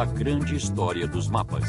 a grande história dos mapas.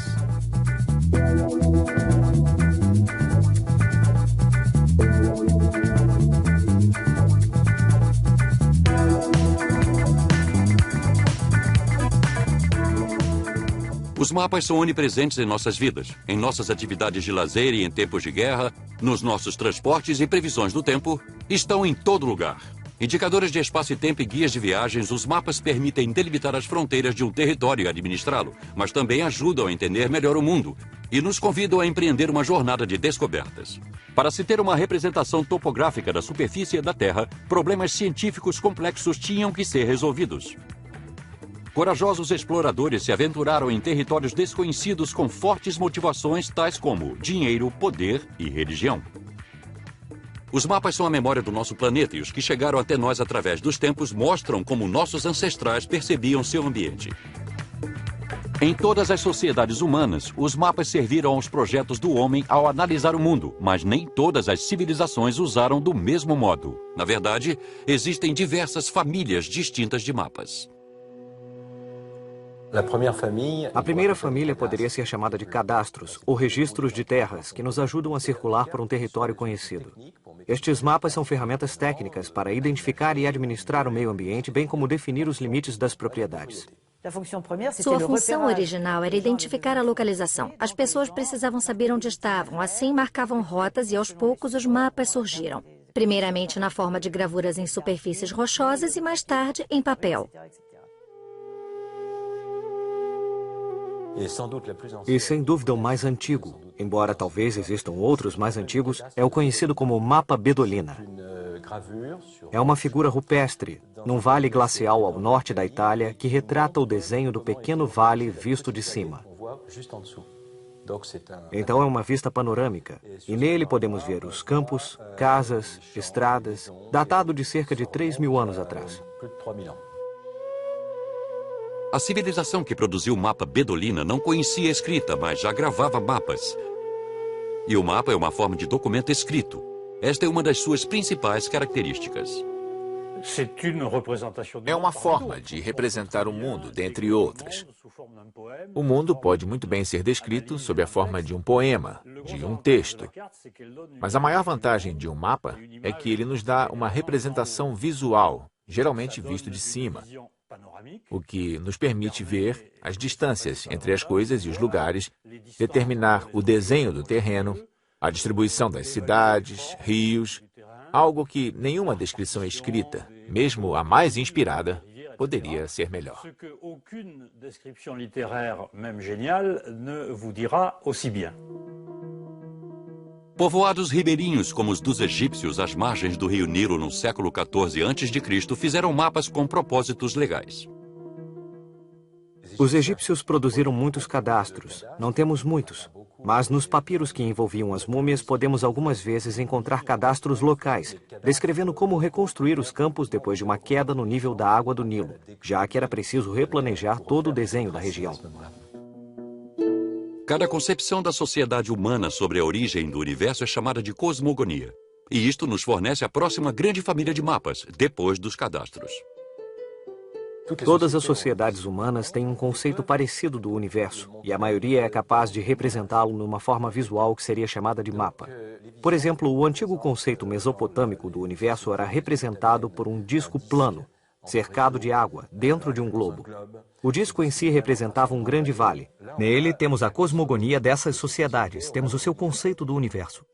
Os mapas são onipresentes em nossas vidas, em nossas atividades de lazer e em tempos de guerra, nos nossos transportes e previsões do tempo, estão em todo lugar. Indicadores de espaço e tempo e guias de viagens, os mapas permitem delimitar as fronteiras de um território e administrá-lo, mas também ajudam a entender melhor o mundo e nos convidam a empreender uma jornada de descobertas. Para se ter uma representação topográfica da superfície da Terra, problemas científicos complexos tinham que ser resolvidos. Corajosos exploradores se aventuraram em territórios desconhecidos com fortes motivações tais como dinheiro, poder e religião. Os mapas são a memória do nosso planeta e os que chegaram até nós através dos tempos mostram como nossos ancestrais percebiam seu ambiente. Em todas as sociedades humanas, os mapas serviram aos projetos do homem ao analisar o mundo, mas nem todas as civilizações usaram do mesmo modo. Na verdade, existem diversas famílias distintas de mapas. A primeira família poderia ser chamada de cadastros, ou registros de terras, que nos ajudam a circular por um território conhecido. Estes mapas são ferramentas técnicas para identificar e administrar o meio ambiente, bem como definir os limites das propriedades. Sua função original era identificar a localização. As pessoas precisavam saber onde estavam, assim marcavam rotas e aos poucos os mapas surgiram. Primeiramente na forma de gravuras em superfícies rochosas e mais tarde em papel. E sem dúvida o mais antigo, embora talvez existam outros mais antigos, é o conhecido como mapa Bedolina. É uma figura rupestre, num vale glacial ao norte da Itália, que retrata o desenho do pequeno vale visto de cima. Então é uma vista panorâmica, e nele podemos ver os campos, casas, estradas, datado de cerca de 3.000 anos atrás. A civilização que produziu o mapa Bedolina não conhecia a escrita, mas já gravava mapas. E o mapa é uma forma de documento escrito. Esta é uma das suas principais características. É uma forma de representar o mundo, dentre outras. O mundo pode muito bem ser descrito sob a forma de um poema, de um texto. Mas a maior vantagem de um mapa é que ele nos dá uma representação visual, geralmente visto de cima, o que nos permite ver as distâncias entre as coisas e os lugares, determinar o desenho do terreno, a distribuição das cidades, rios, algo que nenhuma descrição escrita, mesmo a mais inspirada, poderia ser melhor. Povoados ribeirinhos como os dos egípcios às margens do rio Nilo no século XIV a.C. fizeram mapas com propósitos legais. Os egípcios produziram muitos cadastros. Não temos muitos, mas nos papiros que envolviam as múmias podemos algumas vezes encontrar cadastros locais, descrevendo como reconstruir os campos depois de uma queda no nível da água do Nilo, já que era preciso replanejar todo o desenho da região. Cada concepção da sociedade humana sobre a origem do universo é chamada de cosmogonia. E isto nos fornece a próxima grande família de mapas, depois dos cadastros. Todas as sociedades humanas têm um conceito parecido do universo, e a maioria é capaz de representá-lo numa forma visual que seria chamada de mapa. Por exemplo, o antigo conceito mesopotâmico do universo era representado por um disco plano, cercado de água, dentro de um globo. O disco em si representava um grande vale. Nele temos a cosmogonia dessas sociedades, temos o seu conceito do universo.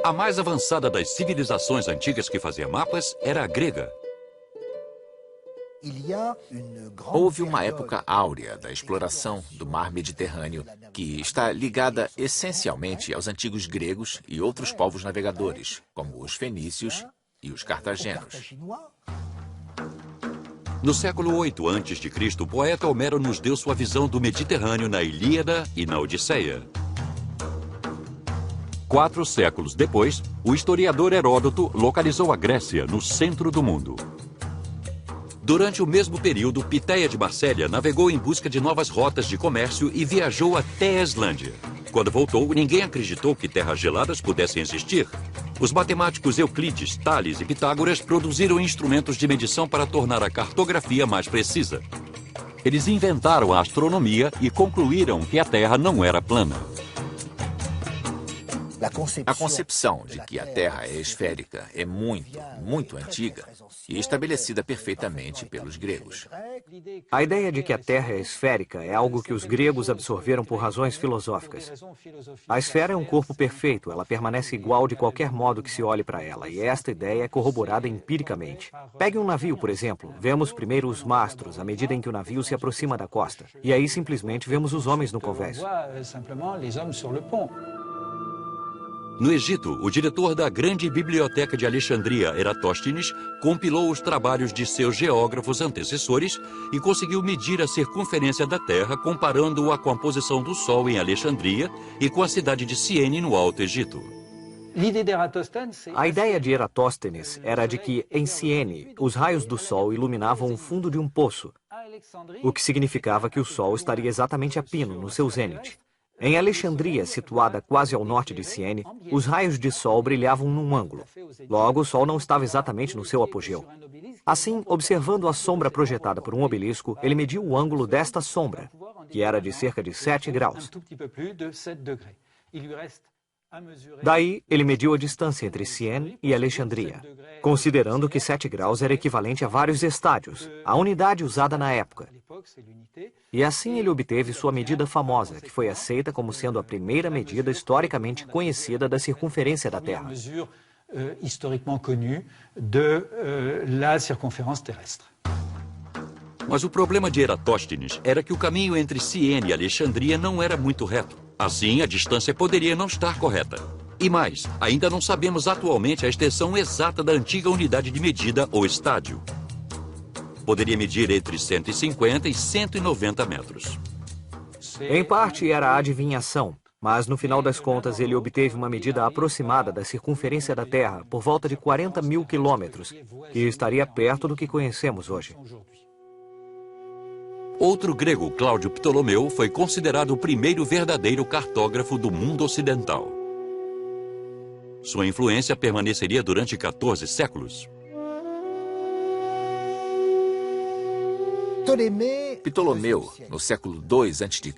A mais avançada das civilizações antigas que fazia mapas era a grega. Houve uma época áurea da exploração do mar Mediterrâneo que está ligada essencialmente aos antigos gregos e outros povos navegadores, como os fenícios e os cartagenos. No século 8 a.C., o poeta Homero nos deu sua visão do Mediterrâneo na Ilíada e na Odisseia. 4 séculos depois, o historiador Heródoto localizou a Grécia no centro do mundo. Durante o mesmo período, Piteia de Marsella navegou em busca de novas rotas de comércio e viajou até a Islândia. Quando voltou, ninguém acreditou que terras geladas pudessem existir. Os matemáticos Euclides, Tales e Pitágoras produziram instrumentos de medição para tornar a cartografia mais precisa. Eles inventaram a astronomia e concluíram que a Terra não era plana. A concepção de que a Terra é esférica é muito antiga e estabelecida perfeitamente pelos gregos. A ideia de que a Terra é esférica é algo que os gregos absorveram por razões filosóficas. A esfera é um corpo perfeito, ela permanece igual de qualquer modo que se olhe para ela, e esta ideia é corroborada empiricamente. Pegue um navio, por exemplo. Vemos primeiro os mastros, à medida em que o navio se aproxima da costa. E aí simplesmente vemos os homens no convés. No Egito, o diretor da grande biblioteca de Alexandria, Eratóstenes, compilou os trabalhos de seus geógrafos antecessores e conseguiu medir a circunferência da Terra comparando-a com a posição do Sol em Alexandria e com a cidade de Ciene, no Alto Egito. A ideia de Eratóstenes era de que, em Ciene, os raios do Sol iluminavam o fundo de um poço, o que significava que o Sol estaria exatamente a pino, no seu zênite. Em Alexandria, situada quase ao norte de Ciene, os raios de sol brilhavam num ângulo. Logo, o sol não estava exatamente no seu apogeu. Assim, observando a sombra projetada por um obelisco, ele mediu o ângulo desta sombra, que era de cerca de 7 graus. Daí, ele mediu a distância entre Ciene e Alexandria, considerando que 7 graus era equivalente a vários estádios, a unidade usada na época. E assim ele obteve sua medida famosa, que foi aceita como sendo a primeira medida historicamente conhecida da circunferência da Terra. Mas o problema de Eratóstenes era que o caminho entre Ciene e Alexandria não era muito reto. Assim, a distância poderia não estar correta. E mais, ainda não sabemos atualmente a extensão exata da antiga unidade de medida ou estádio. Poderia medir entre 150 e 190 metros. Em parte era adivinhação, mas no final das contas ele obteve uma medida aproximada da circunferência da Terra por volta de 40 mil quilômetros, que estaria perto do que conhecemos hoje. Outro grego, Cláudio Ptolomeu, foi considerado o primeiro verdadeiro cartógrafo do mundo ocidental. Sua influência permaneceria durante 14 séculos. Ptolomeu, no século II a.C.,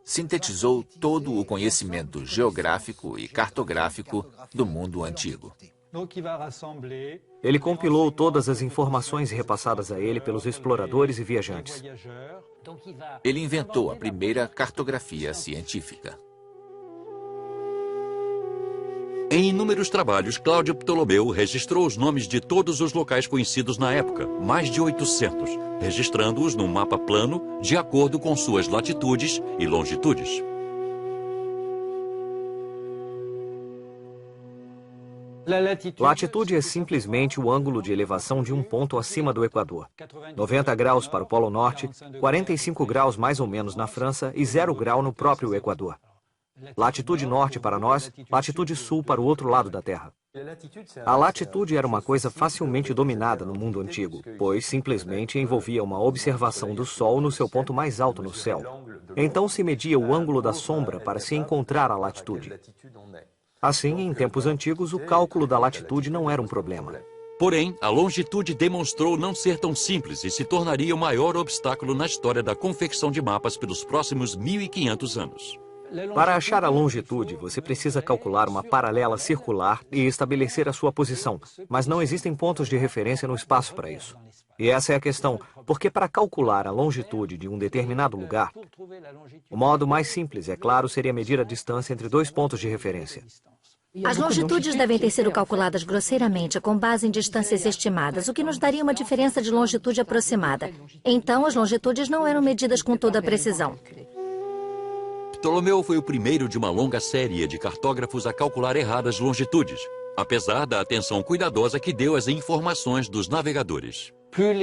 sintetizou todo o conhecimento geográfico e cartográfico do mundo antigo. Ele compilou todas as informações repassadas a ele pelos exploradores e viajantes. Ele inventou a primeira cartografia científica. Em inúmeros trabalhos, Cláudio Ptolomeu registrou os nomes de todos os locais conhecidos na época, mais de 800, registrando-os num mapa plano de acordo com suas latitudes e longitudes. Latitude é simplesmente o ângulo de elevação de um ponto acima do Equador. 90 graus para o Polo Norte, 45 graus mais ou menos na França e 0 grau no próprio Equador. Latitude norte para nós, latitude sul para o outro lado da Terra. A latitude era uma coisa facilmente dominada no mundo antigo, pois simplesmente envolvia uma observação do Sol no seu ponto mais alto no céu. Então se media o ângulo da sombra para se encontrar a latitude. Assim, em tempos antigos, o cálculo da latitude não era um problema. Porém, a longitude demonstrou não ser tão simples e se tornaria o maior obstáculo na história da confecção de mapas pelos próximos 1.500 anos. Para achar a longitude, você precisa calcular uma paralela circular e estabelecer a sua posição, mas não existem pontos de referência no espaço para isso. E essa é a questão, porque para calcular a longitude de um determinado lugar, o modo mais simples, é claro, seria medir a distância entre dois pontos de referência. As longitudes devem ter sido calculadas grosseiramente com base em distâncias estimadas, o que nos daria uma diferença de longitude aproximada. Então, as longitudes não eram medidas com toda a precisão. Ptolomeu foi o primeiro de uma longa série de cartógrafos a calcular erradas longitudes, apesar da atenção cuidadosa que deu às informações dos navegadores.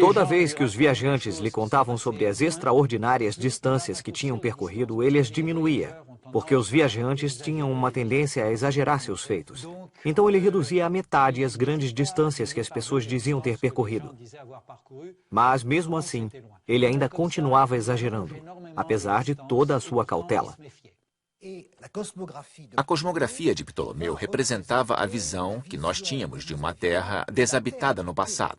Toda vez que os viajantes lhe contavam sobre as extraordinárias distâncias que tinham percorrido, ele as diminuía, porque os viajantes tinham uma tendência a exagerar seus feitos. Então ele reduzia à metade as grandes distâncias que as pessoas diziam ter percorrido. Mas, mesmo assim, ele ainda continuava exagerando, apesar de toda a sua cautela. A cosmografia de Ptolomeu representava a visão que nós tínhamos de uma terra desabitada no passado.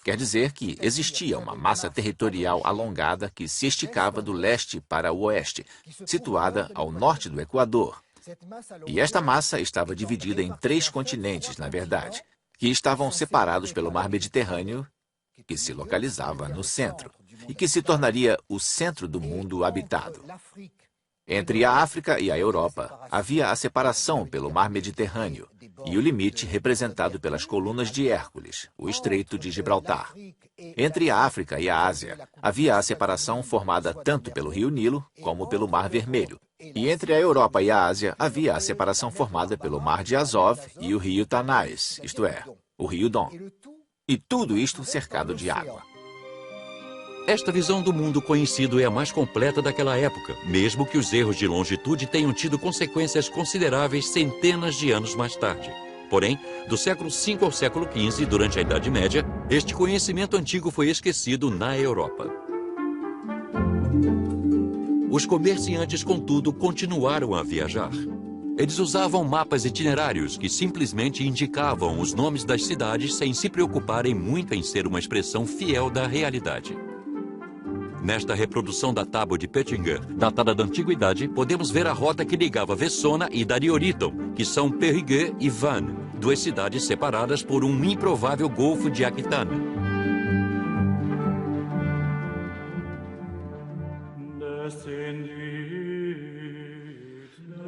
Quer dizer que existia uma massa territorial alongada que se esticava do leste para o oeste, situada ao norte do Equador. E esta massa estava dividida em 3 continentes, na verdade, que estavam separados pelo mar Mediterrâneo, que se localizava no centro, e que se tornaria o centro do mundo habitado. Entre a África e a Europa, havia a separação pelo mar Mediterrâneo e o limite representado pelas colunas de Hércules, o Estreito de Gibraltar. Entre a África e a Ásia, havia a separação formada tanto pelo rio Nilo como pelo Mar Vermelho. E entre a Europa e a Ásia, havia a separação formada pelo Mar de Azov e o rio Tanais, isto é, o rio Don. E tudo isto cercado de água. Esta visão do mundo conhecido é a mais completa daquela época, mesmo que os erros de longitude tenham tido consequências consideráveis centenas de anos mais tarde. Porém, do século V ao século XV, durante a Idade Média, este conhecimento antigo foi esquecido na Europa. Os comerciantes, contudo, continuaram a viajar. Eles usavam mapas itinerários que simplesmente indicavam os nomes das cidades sem se preocuparem muito em ser uma expressão fiel da realidade. Nesta reprodução da tábua de Pettinger, datada da Antiguidade, podemos ver a rota que ligava Vessona e Darioriton, que são Périgueux e Vannes, 2 cidades separadas por um improvável golfo de Aquitânia.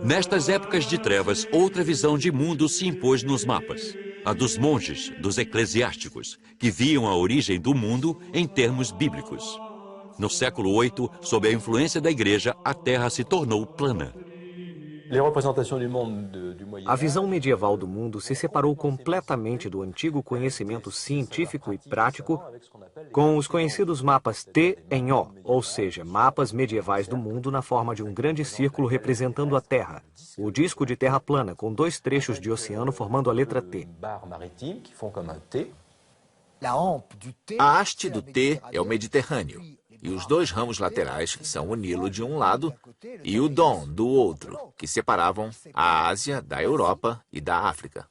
Nestas épocas de trevas, outra visão de mundo se impôs nos mapas. A dos monges, dos eclesiásticos, que viam a origem do mundo em termos bíblicos. No século VIII, sob a influência da Igreja, a Terra se tornou plana. A visão medieval do mundo se separou completamente do antigo conhecimento científico e prático com os conhecidos mapas T em O, ou seja, mapas medievais do mundo na forma de um grande círculo representando a Terra, o disco de terra plana com 2 trechos de oceano formando a letra T. A haste do T é o Mediterrâneo, e os 2 ramos laterais são o Nilo de um lado e o Don do outro, que separavam a Ásia da Europa e da África.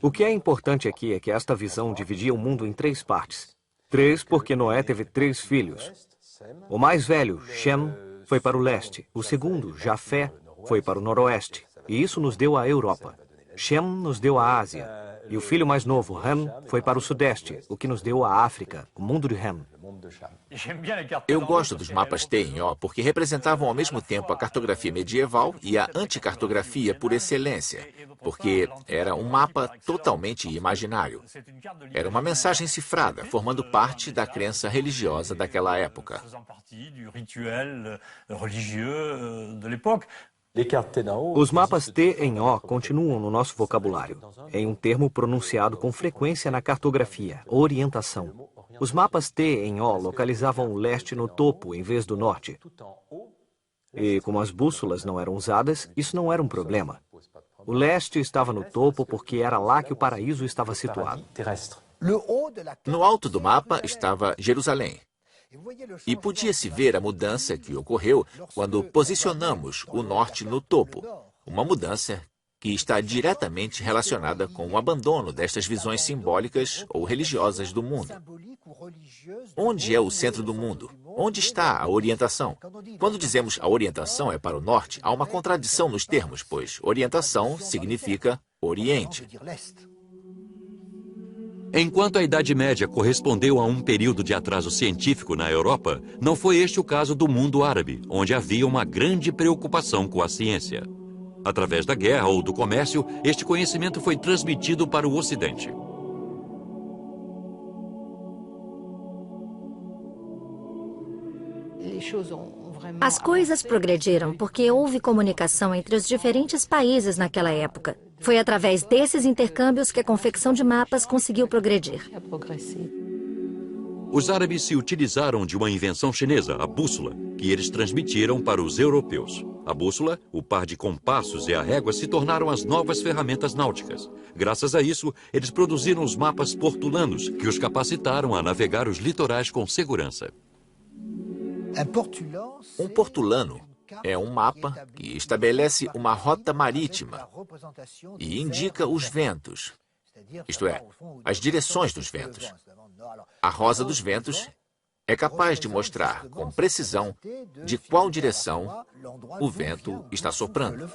O que é importante aqui é que esta visão dividia o mundo em 3 partes. 3 porque Noé teve 3 filhos. O mais velho, Shem, foi para o leste. O segundo, Jafé, foi para o noroeste. E isso nos deu a Europa. Shem nos deu a Ásia. E o filho mais novo, Ham, foi para o sudeste, o que nos deu a África, o mundo de Ham. Eu gosto dos mapas T em O porque representavam ao mesmo tempo a cartografia medieval e a anticartografia por excelência, porque era um mapa totalmente imaginário. Era uma mensagem cifrada, formando parte da crença religiosa daquela época. Os mapas T em O continuam no nosso vocabulário, em um termo pronunciado com frequência na cartografia, orientação. Os mapas T em O localizavam o leste no topo em vez do norte. E como as bússolas não eram usadas, isso não era um problema. O leste estava no topo porque era lá que o paraíso estava situado. No alto do mapa estava Jerusalém. E podia-se ver a mudança que ocorreu quando posicionamos o norte no topo. Uma mudança que está diretamente relacionada com o abandono destas visões simbólicas ou religiosas do mundo. Onde é o centro do mundo? Onde está a orientação? Quando dizemos a orientação é para o norte, há uma contradição nos termos, pois orientação significa Oriente. Enquanto a Idade Média correspondeu a um período de atraso científico na Europa, não foi este o caso do mundo árabe, onde havia uma grande preocupação com a ciência. Através da guerra ou do comércio, este conhecimento foi transmitido para o Ocidente. As coisas progrediram porque houve comunicação entre os diferentes países naquela época. Foi através desses intercâmbios que a confecção de mapas conseguiu progredir. Os árabes se utilizaram de uma invenção chinesa, a bússola, que eles transmitiram para os europeus. A bússola, o par de compassos e a régua se tornaram as novas ferramentas náuticas. Graças a isso, eles produziram os mapas portulanos, que os capacitaram a navegar os litorais com segurança. Um portulano é um mapa que estabelece uma rota marítima e indica os ventos, isto é, as direções dos ventos. A rosa dos ventos é capaz de mostrar com precisão de qual direção o vento está soprando.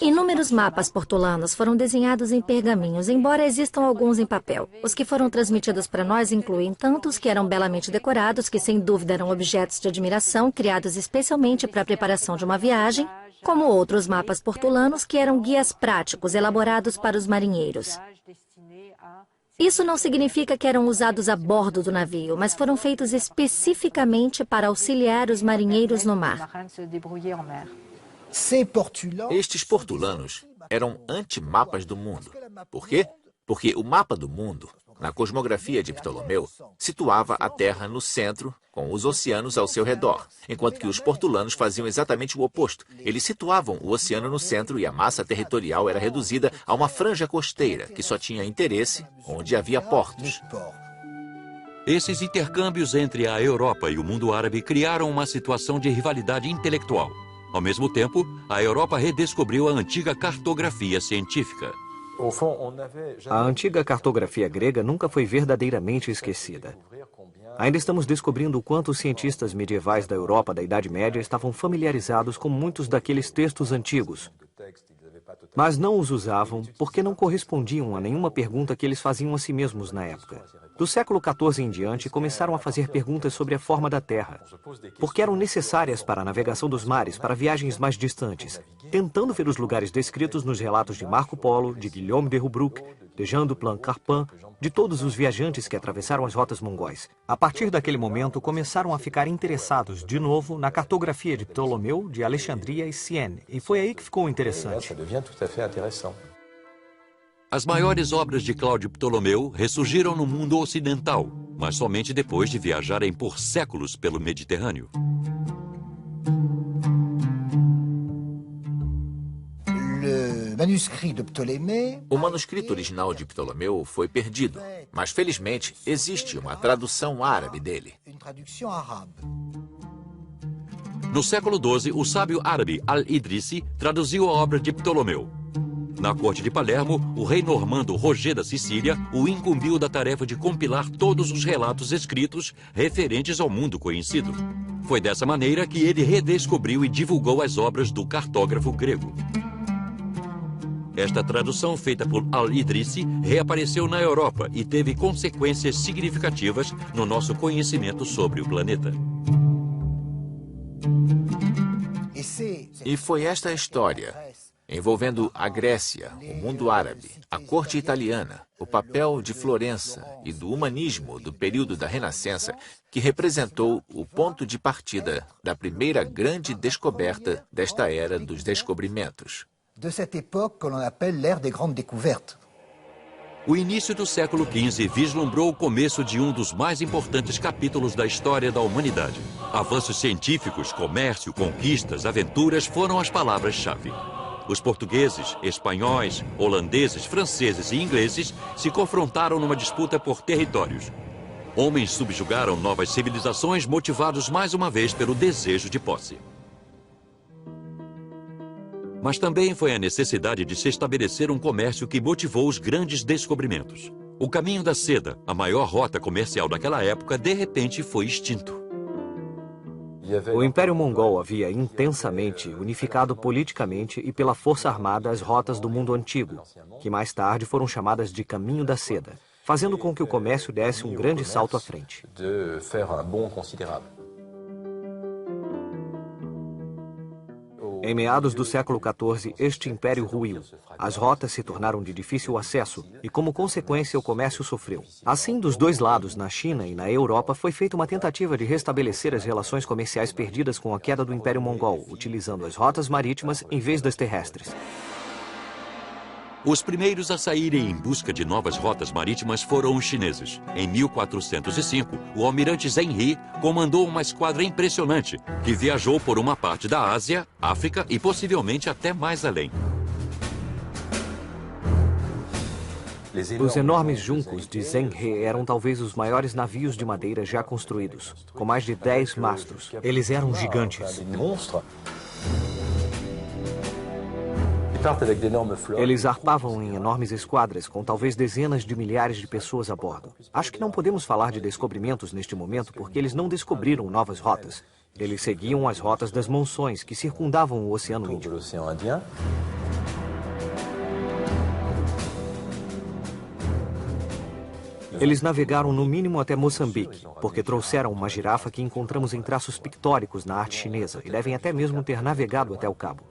Inúmeros mapas portulanos foram desenhados em pergaminhos, embora existam alguns em papel. Os que foram transmitidos para nós incluem tantos que eram belamente decorados, que sem dúvida eram objetos de admiração, criados especialmente para a preparação de uma viagem, como outros mapas portulanos que eram guias práticos, elaborados para os marinheiros. Isso não significa que eram usados a bordo do navio, mas foram feitos especificamente para auxiliar os marinheiros no mar. Estes portulanos eram antimapas do mundo. Por quê? Porque o mapa do mundo, na cosmografia de Ptolomeu, situava a Terra no centro, com os oceanos ao seu redor, enquanto que os portulanos faziam exatamente o oposto. Eles situavam o oceano no centro e a massa territorial era reduzida a uma franja costeira, que só tinha interesse onde havia portos. Esses intercâmbios entre a Europa e o mundo árabe criaram uma situação de rivalidade intelectual. Ao mesmo tempo, a Europa redescobriu a antiga cartografia científica. A antiga cartografia grega nunca foi verdadeiramente esquecida. Ainda estamos descobrindo o quanto os cientistas medievais da Europa da Idade Média estavam familiarizados com muitos daqueles textos antigos, mas não os usavam porque não correspondiam a nenhuma pergunta que eles faziam a si mesmos na época. Do século XIV em diante, começaram a fazer perguntas sobre a forma da Terra, porque eram necessárias para a navegação dos mares, para viagens mais distantes, tentando ver os lugares descritos nos relatos de Marco Polo, de Guillaume de Roubaix, de Jean du Plan-Carpin, de todos os viajantes que atravessaram as rotas mongóis. A partir daquele momento, começaram a ficar interessados, de novo, na cartografia de Ptolomeu, de Alexandria e Siene, e foi aí que ficou interessante. As maiores obras de Cláudio Ptolomeu ressurgiram no mundo ocidental, mas somente depois de viajarem por séculos pelo Mediterrâneo. O manuscrito original de Ptolomeu foi perdido, mas felizmente existe uma tradução árabe dele. No século XII, o sábio árabe Al-Idrisi traduziu a obra de Ptolomeu. Na corte de Palermo, o rei normando Roger da Sicília o incumbiu da tarefa de compilar todos os relatos escritos referentes ao mundo conhecido. Foi dessa maneira que ele redescobriu e divulgou as obras do cartógrafo grego. Esta tradução, feita por Al-Idrisi, reapareceu na Europa e teve consequências significativas no nosso conhecimento sobre o planeta. E foi esta história, envolvendo a Grécia, o mundo árabe, a corte italiana, o papel de Florença e do humanismo do período da Renascença, que representou o ponto de partida da primeira grande descoberta desta era dos descobrimentos. O início do século XV vislumbrou o começo de um dos mais importantes capítulos da história da humanidade. Avanços científicos, comércio, conquistas, aventuras foram as palavras-chave. Os portugueses, espanhóis, holandeses, franceses e ingleses se confrontaram numa disputa por territórios. Homens subjugaram novas civilizações motivados mais uma vez pelo desejo de posse. Mas também foi a necessidade de se estabelecer um comércio que motivou os grandes descobrimentos. O caminho da seda, a maior rota comercial daquela época, de repente foi extinto. O Império Mongol havia intensamente unificado politicamente e pela força armada as rotas do mundo antigo, que mais tarde foram chamadas de Caminho da Seda, fazendo com que o comércio desse um grande salto à frente. Em meados do século XIV, este império ruiu. As rotas se tornaram de difícil acesso e, como consequência, o comércio sofreu. Assim, dos dois lados, na China e na Europa, foi feita uma tentativa de restabelecer as relações comerciais perdidas com a queda do Império Mongol, utilizando as rotas marítimas em vez das terrestres. Os primeiros a saírem em busca de novas rotas marítimas foram os chineses. Em 1405, o almirante Zheng He comandou uma esquadra impressionante que viajou por uma parte da Ásia, África e possivelmente até mais além. Os enormes juncos de Zheng-he eram talvez os maiores navios de madeira já construídos, com mais de 10 mastros. Eles eram gigantes. Eles zarpavam em enormes esquadras, com talvez dezenas de milhares de pessoas a bordo. Acho que não podemos falar de descobrimentos neste momento, porque eles não descobriram novas rotas. Eles seguiam as rotas das monções que circundavam o Oceano Índico. Eles navegaram no mínimo até Moçambique, porque trouxeram uma girafa que encontramos em traços pictóricos na arte chinesa e devem até mesmo ter navegado até o Cabo.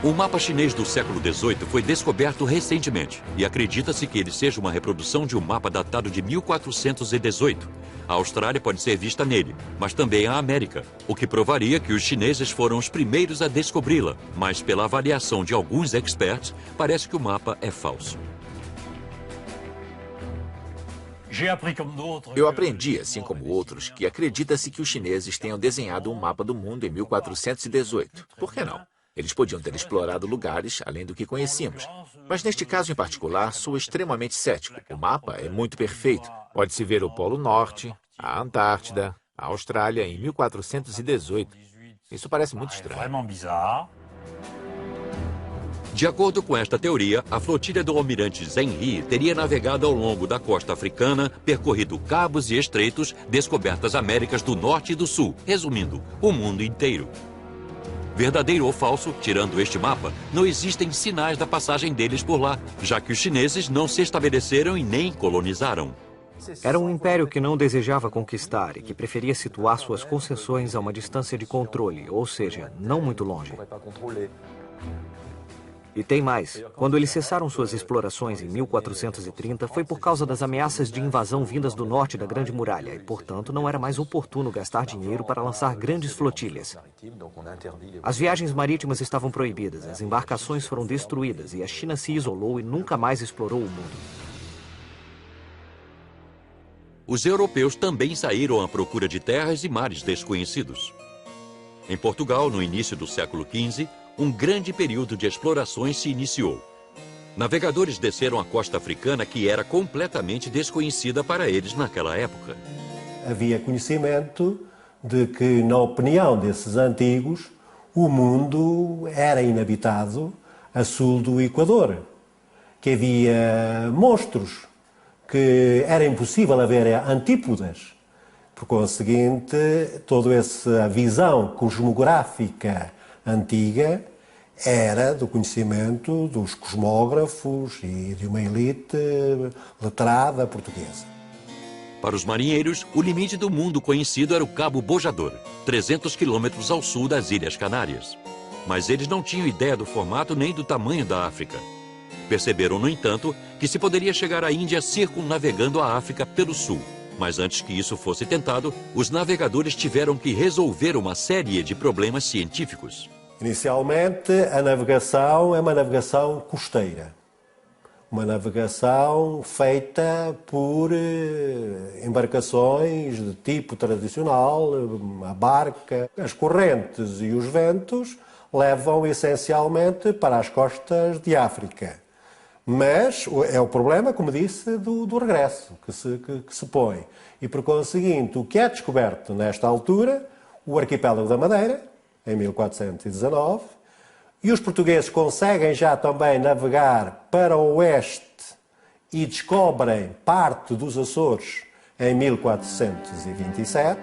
O mapa chinês do século XVIII foi descoberto recentemente e acredita-se que ele seja uma reprodução de um mapa datado de 1418. A Austrália pode ser vista nele, mas também a América, o que provaria que os chineses foram os primeiros a descobri-la, mas pela avaliação de alguns experts, parece que o mapa é falso. Eu aprendi, assim como outros, que acredita-se que os chineses tenham desenhado um mapa do mundo em 1418. Por que não? Eles podiam ter explorado lugares além do que conhecíamos. Mas neste caso em particular, sou extremamente cético. O mapa é muito perfeito. Pode-se ver o Polo Norte, a Antártida, a Austrália em 1418. Isso parece muito estranho. De acordo com esta teoria, a flotilha do almirante Zheng-he teria navegado ao longo da costa africana, percorrido cabos e estreitos, descoberto as Américas do Norte e do Sul, resumindo, o mundo inteiro. Verdadeiro ou falso, tirando este mapa, não existem sinais da passagem deles por lá, já que os chineses não se estabeleceram e nem colonizaram. Era um império que não desejava conquistar e que preferia situar suas concessões a uma distância de controle, ou seja, não muito longe. E tem mais. Quando eles cessaram suas explorações em 1430, foi por causa das ameaças de invasão vindas do norte da Grande Muralha e, portanto, não era mais oportuno gastar dinheiro para lançar grandes flotilhas. As viagens marítimas estavam proibidas, as embarcações foram destruídas e a China se isolou e nunca mais explorou o mundo. Os europeus também saíram à procura de terras e mares desconhecidos. Em Portugal, no início do século XV, um grande período de explorações se iniciou. Navegadores desceram a costa africana, que era completamente desconhecida para eles naquela época. Havia conhecimento de que, na opinião desses antigos, o mundo era inabitado a sul do Equador, que havia monstros, que era impossível haver antípodas. Por conseguinte, toda essa visão cosmográfica antiga era do conhecimento dos cosmógrafos e de uma elite letrada portuguesa. Para os marinheiros, o limite do mundo conhecido era o Cabo Bojador, 300 quilômetros ao sul das Ilhas Canárias. Mas eles não tinham ideia do formato nem do tamanho da África. Perceberam, no entanto, que se poderia chegar à Índia circunnavegando a África pelo sul. Mas antes que isso fosse tentado, os navegadores tiveram que resolver uma série de problemas científicos. Inicialmente, a navegação é uma navegação costeira. Uma navegação feita por embarcações de tipo tradicional, a barca. As correntes e os ventos levam essencialmente para as costas de África. Mas é o problema, como disse, do regresso que se põe. E, por conseguinte, o que é descoberto nesta altura, o arquipélago da Madeira, em 1419, e os portugueses conseguem já também navegar para o oeste e descobrem parte dos Açores em 1427.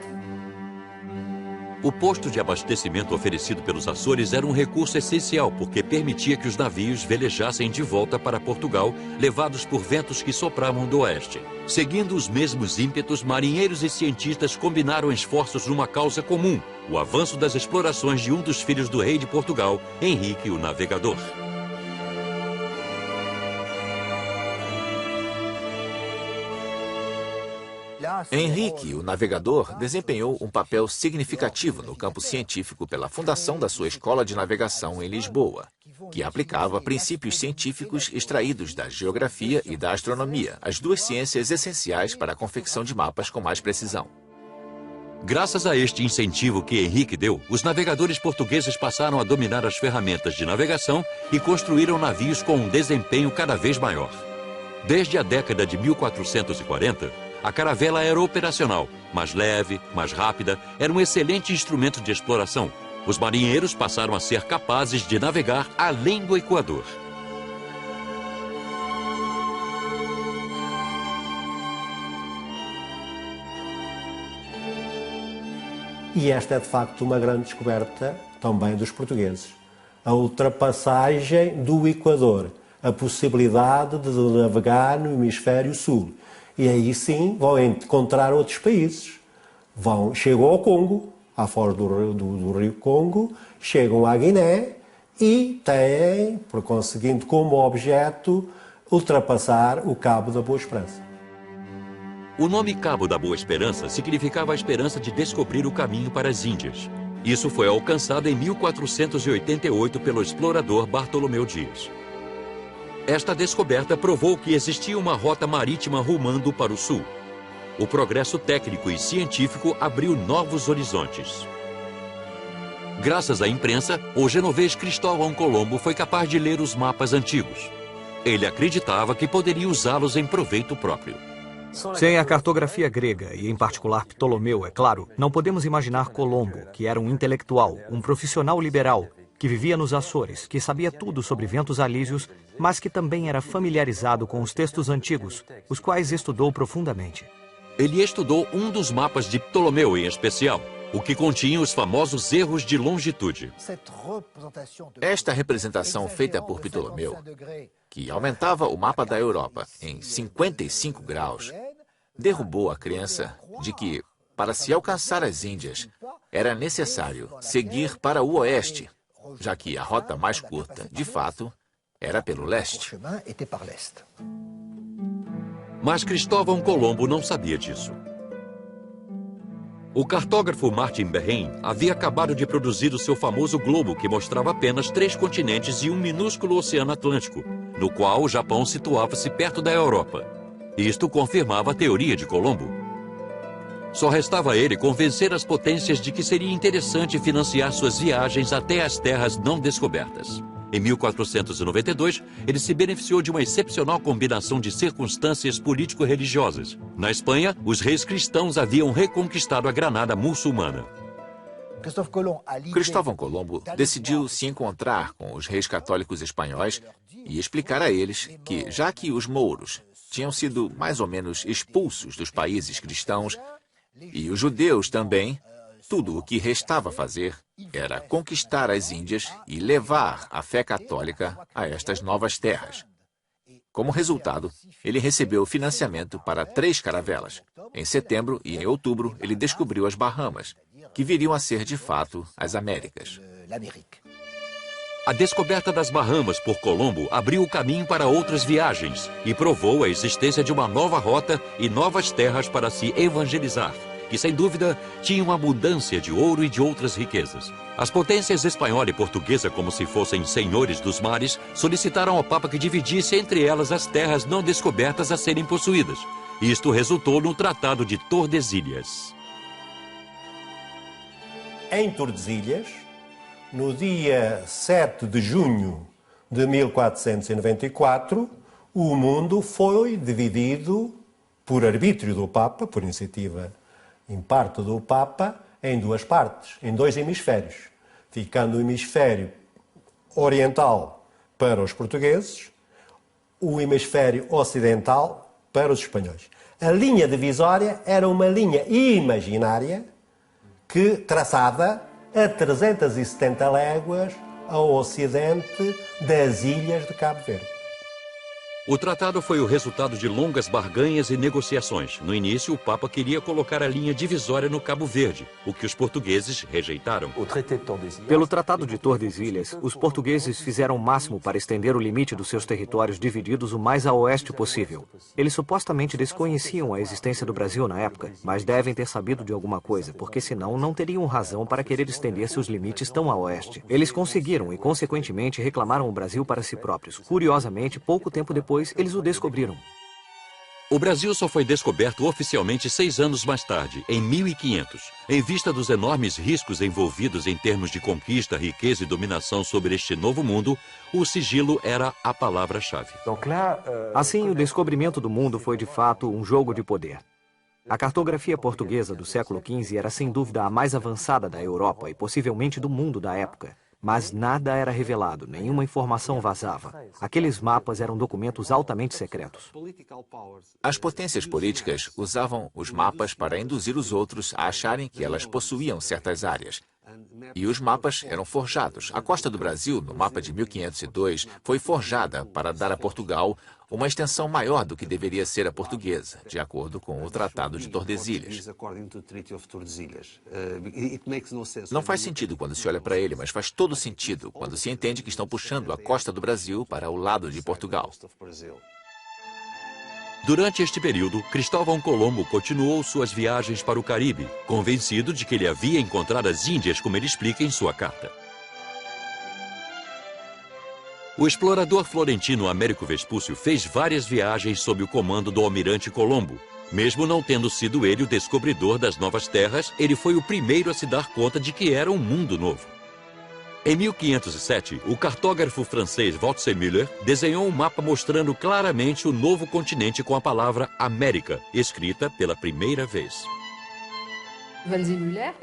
O posto de abastecimento oferecido pelos Açores era um recurso essencial, porque permitia que os navios velejassem de volta para Portugal, levados por ventos que sopravam do oeste. Seguindo os mesmos ímpetos, marinheiros e cientistas combinaram esforços numa causa comum: o avanço das explorações de um dos filhos do rei de Portugal, Henrique o Navegador. Henrique, o Navegador, desempenhou um papel significativo no campo científico pela fundação da sua escola de navegação em Lisboa, que aplicava princípios científicos extraídos da geografia e da astronomia, as duas ciências essenciais para a confecção de mapas com mais precisão. Graças a este incentivo que Henrique deu, os navegadores portugueses passaram a dominar as ferramentas de navegação e construíram navios com um desempenho cada vez maior. Desde a década de 1440, a caravela era operacional, mais leve, mais rápida, era um excelente instrumento de exploração. Os marinheiros passaram a ser capazes de navegar além do Equador. E esta é, de facto, uma grande descoberta também dos portugueses. A ultrapassagem do Equador, a possibilidade de navegar no hemisfério sul. E aí sim vão encontrar outros países. Chegam ao Congo, à foz do rio Congo, chegam à Guiné e têm, por conseguinte, como objeto ultrapassar o Cabo da Boa Esperança. O nome Cabo da Boa Esperança significava a esperança de descobrir o caminho para as Índias. Isso foi alcançado em 1488 pelo explorador Bartolomeu Dias. Esta descoberta provou que existia uma rota marítima rumando para o sul. O progresso técnico e científico abriu novos horizontes. Graças à imprensa, o genovês Cristóvão Colombo foi capaz de ler os mapas antigos. Ele acreditava que poderia usá-los em proveito próprio. Sem a cartografia grega, e em particular Ptolomeu, é claro, não podemos imaginar Colombo, que era um intelectual, um profissional liberal, que vivia nos Açores, que sabia tudo sobre ventos alísios, mas que também era familiarizado com os textos antigos, os quais estudou profundamente. Ele estudou um dos mapas de Ptolomeu em especial, o que continha os famosos erros de longitude. Esta representação feita por Ptolomeu, que aumentava o mapa da Europa em 55 graus, derrubou a crença de que, para se alcançar as Índias, era necessário seguir para o oeste, já que a rota mais curta, de fato, era pelo leste. Mas Cristóvão Colombo não sabia disso. O cartógrafo Martin Behring havia acabado de produzir o seu famoso globo que mostrava apenas 3 continentes e um minúsculo oceano Atlântico, no qual o Japão situava-se perto da Europa. Isto confirmava a teoria de Colombo. Só restava a ele convencer as potências de que seria interessante financiar suas viagens até as terras não descobertas. Em 1492, ele se beneficiou de uma excepcional combinação de circunstâncias político-religiosas. Na Espanha, os reis cristãos haviam reconquistado a Granada muçulmana. Cristóvão Colombo decidiu se encontrar com os reis católicos espanhóis e explicar a eles que, já que os mouros tinham sido mais ou menos expulsos dos países cristãos, e os judeus também, tudo o que restava fazer era conquistar as Índias e levar a fé católica a estas novas terras. Como resultado, ele recebeu financiamento para 3 caravelas. Em setembro e em outubro, ele descobriu as Bahamas, que viriam a ser, de fato, as Américas. A descoberta das Bahamas por Colombo abriu o caminho para outras viagens e provou a existência de uma nova rota e novas terras para se evangelizar, que, sem dúvida, tinham abundância de ouro e de outras riquezas. As potências espanhola e portuguesa, como se fossem senhores dos mares, solicitaram ao Papa que dividisse entre elas as terras não descobertas a serem possuídas. Isto resultou no Tratado de Tordesilhas. Em Tordesilhas, no dia 7 de junho de 1494, o mundo foi dividido por arbítrio do Papa, por iniciativa em parte do Papa, em 2 partes, em 2 hemisférios, ficando o hemisfério oriental para os portugueses, o hemisfério ocidental para os espanhóis. A linha divisória era uma linha imaginária que traçada a 370 léguas ao ocidente das ilhas de Cabo Verde. O tratado foi o resultado de longas barganhas e negociações. No início, o Papa queria colocar a linha divisória no Cabo Verde, o que os portugueses rejeitaram. Pelo Tratado de Tordesilhas, os portugueses fizeram o máximo para estender o limite dos seus territórios divididos o mais a oeste possível. Eles supostamente desconheciam a existência do Brasil na época, mas devem ter sabido de alguma coisa, porque senão não teriam razão para querer estender seus limites tão a oeste. Eles conseguiram e, consequentemente, reclamaram o Brasil para si próprios. Curiosamente, pouco tempo depois, eles o descobriram. O Brasil só foi descoberto oficialmente 6 anos mais tarde, em 1500. Em vista dos enormes riscos envolvidos em termos de conquista, riqueza e dominação sobre este novo mundo, o sigilo era a palavra-chave. Assim, o descobrimento do mundo foi de fato um jogo de poder. A cartografia portuguesa do século XV era sem dúvida a mais avançada da Europa e possivelmente do mundo da época. Mas nada era revelado, nenhuma informação vazava. Aqueles mapas eram documentos altamente secretos. As potências políticas usavam os mapas para induzir os outros a acharem que elas possuíam certas áreas. E os mapas eram forjados. A costa do Brasil, no mapa de 1502, foi forjada para dar a Portugal uma extensão maior do que deveria ser a portuguesa, de acordo com o Tratado de Tordesilhas. Não faz sentido quando se olha para ele, mas faz todo sentido quando se entende que estão puxando a costa do Brasil para o lado de Portugal. Durante este período, Cristóvão Colombo continuou suas viagens para o Caribe, convencido de que ele havia encontrado as Índias, como ele explica em sua carta. O explorador florentino Américo Vespúcio fez várias viagens sob o comando do almirante Colombo. Mesmo não tendo sido ele o descobridor das novas terras, ele foi o primeiro a se dar conta de que era um mundo novo. Em 1507, o cartógrafo francês Waldseemüller desenhou um mapa mostrando claramente o novo continente com a palavra América, escrita pela primeira vez.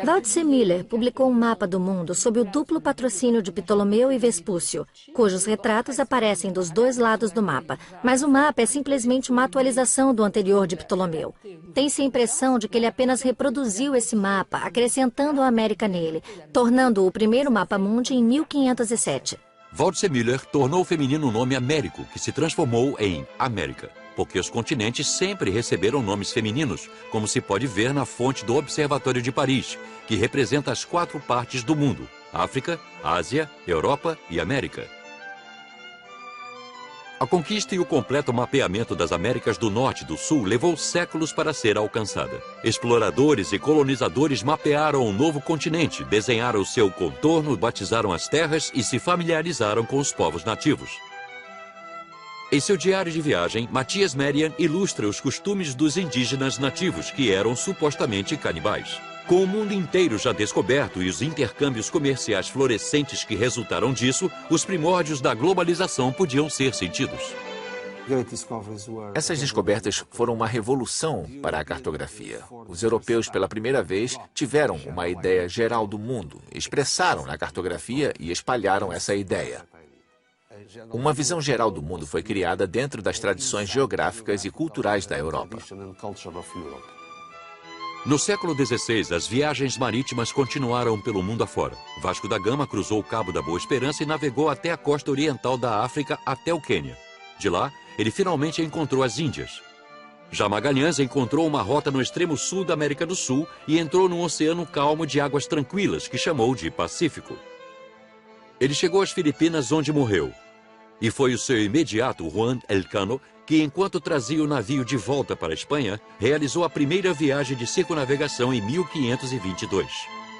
Waldseemüller publicou um mapa do mundo sob o duplo patrocínio de Ptolomeu e Vespúcio, cujos retratos aparecem dos dois lados do mapa. Mas o mapa é simplesmente uma atualização do anterior de Ptolomeu. Tem-se a impressão de que ele apenas reproduziu esse mapa, acrescentando a América nele, tornando-o o primeiro mapa mundi em 1507. Waldseemüller tornou o feminino o nome Américo, que se transformou em América, porque os continentes sempre receberam nomes femininos, como se pode ver na fonte do Observatório de Paris, que representa as 4 partes do mundo: África, Ásia, Europa e América. A conquista e o completo mapeamento das Américas do Norte e do Sul levou séculos para ser alcançada. Exploradores e colonizadores mapearam o novo continente, desenharam o seu contorno, batizaram as terras e se familiarizaram com os povos nativos. Em seu diário de viagem, Matias Merian ilustra os costumes dos indígenas nativos, que eram supostamente canibais. Com o mundo inteiro já descoberto e os intercâmbios comerciais florescentes que resultaram disso, os primórdios da globalização podiam ser sentidos. Essas descobertas foram uma revolução para a cartografia. Os europeus, pela primeira vez, tiveram uma ideia geral do mundo, expressaram na cartografia e espalharam essa ideia. Uma visão geral do mundo foi criada dentro das tradições geográficas e culturais da Europa. No século XVI, as viagens marítimas continuaram pelo mundo afora. Vasco da Gama cruzou o Cabo da Boa Esperança e navegou até a costa oriental da África até o Quênia. De lá, ele finalmente encontrou as Índias. Já Magalhães encontrou uma rota no extremo sul da América do Sul e entrou num oceano calmo de águas tranquilas, que chamou de Pacífico. Ele chegou às Filipinas, onde morreu. E foi o seu imediato, Juan Elcano, que, enquanto trazia o navio de volta para a Espanha, realizou a primeira viagem de circunnavegação em 1522.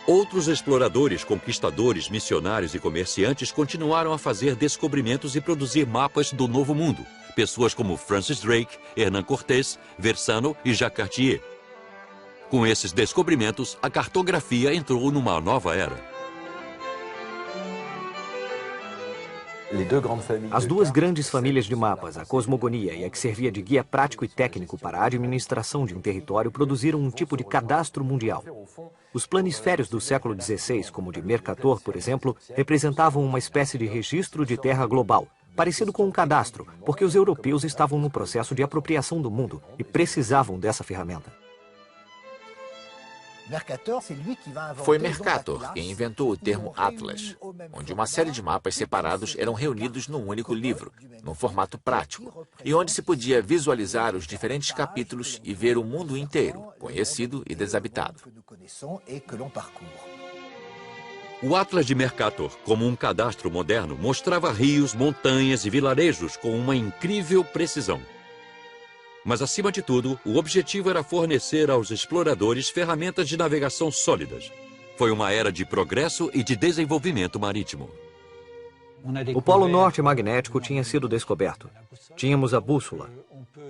Outros exploradores, conquistadores, missionários e comerciantes continuaram a fazer descobrimentos e produzir mapas do Novo Mundo. Pessoas como Francis Drake, Hernán Cortés, Versano e Jacques Cartier. Com esses descobrimentos, a cartografia entrou numa nova era. As duas grandes famílias de mapas, a cosmogonia e a que servia de guia prático e técnico para a administração de um território, produziram um tipo de cadastro mundial. Os planisférios do século XVI, como o de Mercator, por exemplo, representavam uma espécie de registro de terra global, parecido com um cadastro, porque os europeus estavam no processo de apropriação do mundo e precisavam dessa ferramenta. Foi Mercator quem inventou o termo Atlas, onde uma série de mapas separados eram reunidos num único livro, num formato prático, e onde se podia visualizar os diferentes capítulos e ver o mundo inteiro, conhecido e desabitado. O Atlas de Mercator, como um cadastro moderno, mostrava rios, montanhas e vilarejos com uma incrível precisão. Mas, acima de tudo, o objetivo era fornecer aos exploradores ferramentas de navegação sólidas. Foi uma era de progresso e de desenvolvimento marítimo. O Polo Norte magnético tinha sido descoberto. Tínhamos a bússola.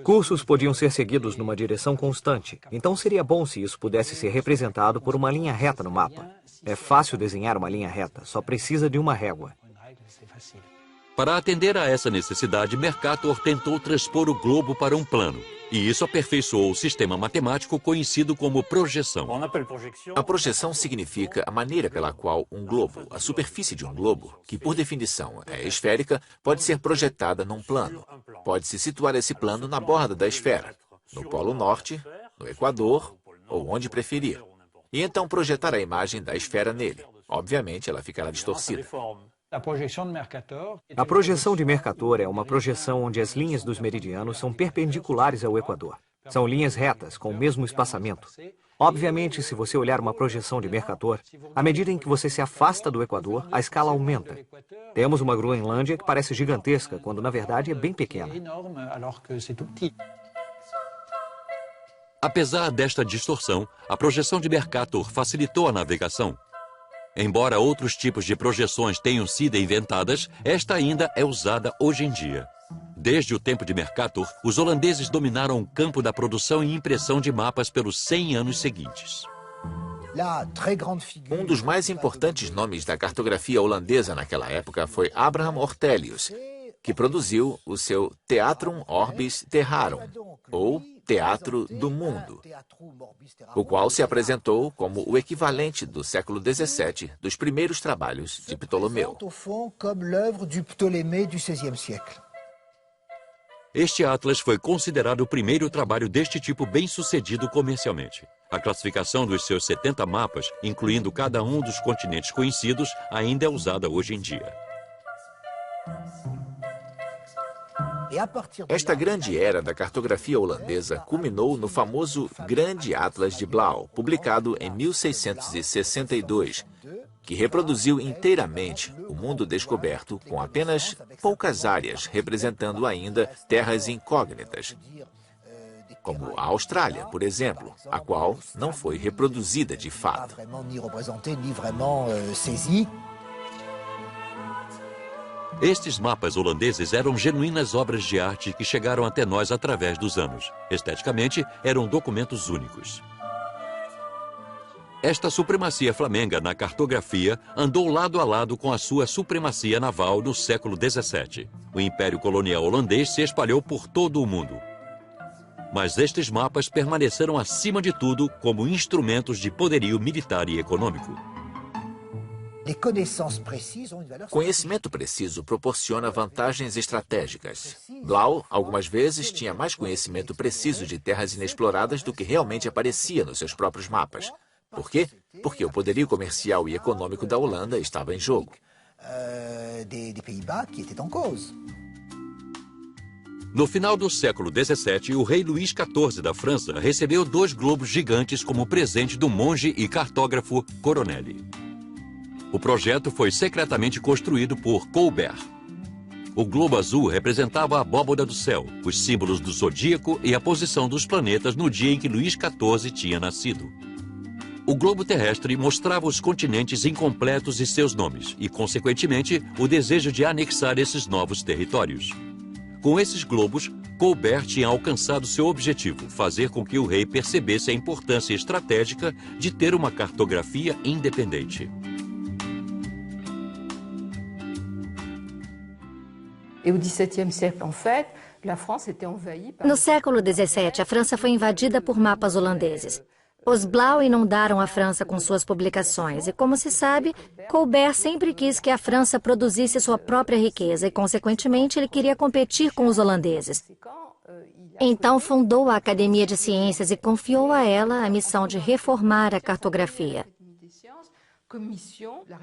Cursos podiam ser seguidos numa direção constante, então seria bom se isso pudesse ser representado por uma linha reta no mapa. É fácil desenhar uma linha reta, só precisa de uma régua. Para atender a essa necessidade, Mercator tentou transpor o globo para um plano. E isso aperfeiçoou o sistema matemático conhecido como projeção. A projeção significa a maneira pela qual um globo, a superfície de um globo, que por definição é esférica, pode ser projetada num plano. Pode-se situar esse plano na borda da esfera, no Polo Norte, no Equador ou onde preferir. E então projetar a imagem da esfera nele. Obviamente, ela ficará distorcida. A projeção de Mercator é uma projeção onde as linhas dos meridianos são perpendiculares ao Equador. São linhas retas, com o mesmo espaçamento. Obviamente, se você olhar uma projeção de Mercator, à medida em que você se afasta do Equador, a escala aumenta. Temos uma Groenlândia que parece gigantesca, quando na verdade é bem pequena. Apesar desta distorção, a projeção de Mercator facilitou a navegação. Embora outros tipos de projeções tenham sido inventadas, esta ainda é usada hoje em dia. Desde o tempo de Mercator, os holandeses dominaram o campo da produção e impressão de mapas pelos 100 anos seguintes. Um dos mais importantes nomes da cartografia holandesa naquela época foi Abraham Ortelius, que produziu o seu Theatrum Orbis Terrarum, ou Teatro do Mundo, o qual se apresentou como o equivalente do século XVII dos primeiros trabalhos de Ptolomeu. Este atlas foi considerado o primeiro trabalho deste tipo bem-sucedido comercialmente. A classificação dos seus 70 mapas, incluindo cada um dos continentes conhecidos, ainda é usada hoje em dia. Esta grande era da cartografia holandesa culminou no famoso Grande Atlas de Blauw, publicado em 1662, que reproduziu inteiramente o mundo descoberto com apenas poucas áreas representando ainda terras incógnitas, como a Austrália, por exemplo, a qual não foi reproduzida de fato. Estes mapas holandeses eram genuínas obras de arte que chegaram até nós através dos anos. Esteticamente, eram documentos únicos. Esta supremacia flamenga na cartografia andou lado a lado com a sua supremacia naval no século XVII. O Império Colonial Holandês se espalhou por todo o mundo. Mas estes mapas permaneceram acima de tudo como instrumentos de poderio militar e econômico. Conhecimento preciso proporciona vantagens estratégicas. Blauw, algumas vezes, tinha mais conhecimento preciso de terras inexploradas do que realmente aparecia nos seus próprios mapas. Por quê? Porque o poderio comercial e econômico da Holanda estava em jogo. No final do século XVII, o rei Luís XIV da França recebeu 2 globos gigantes como presente do monge e cartógrafo Coronel. O projeto foi secretamente construído por Colbert. O globo azul representava a abóbada do céu, os símbolos do zodíaco e a posição dos planetas no dia em que Luís XIV tinha nascido. O globo terrestre mostrava os continentes incompletos e seus nomes, e, consequentemente, o desejo de anexar esses novos territórios. Com esses globos, Colbert tinha alcançado seu objetivo, fazer com que o rei percebesse a importância estratégica de ter uma cartografia independente. No século XVII, a França foi invadida por mapas holandeses. Os Blauw inundaram a França com suas publicações e, como se sabe, Colbert sempre quis que a França produzisse sua própria riqueza e, consequentemente, ele queria competir com os holandeses. Então fundou a Academia de Ciências e confiou a ela a missão de reformar a cartografia.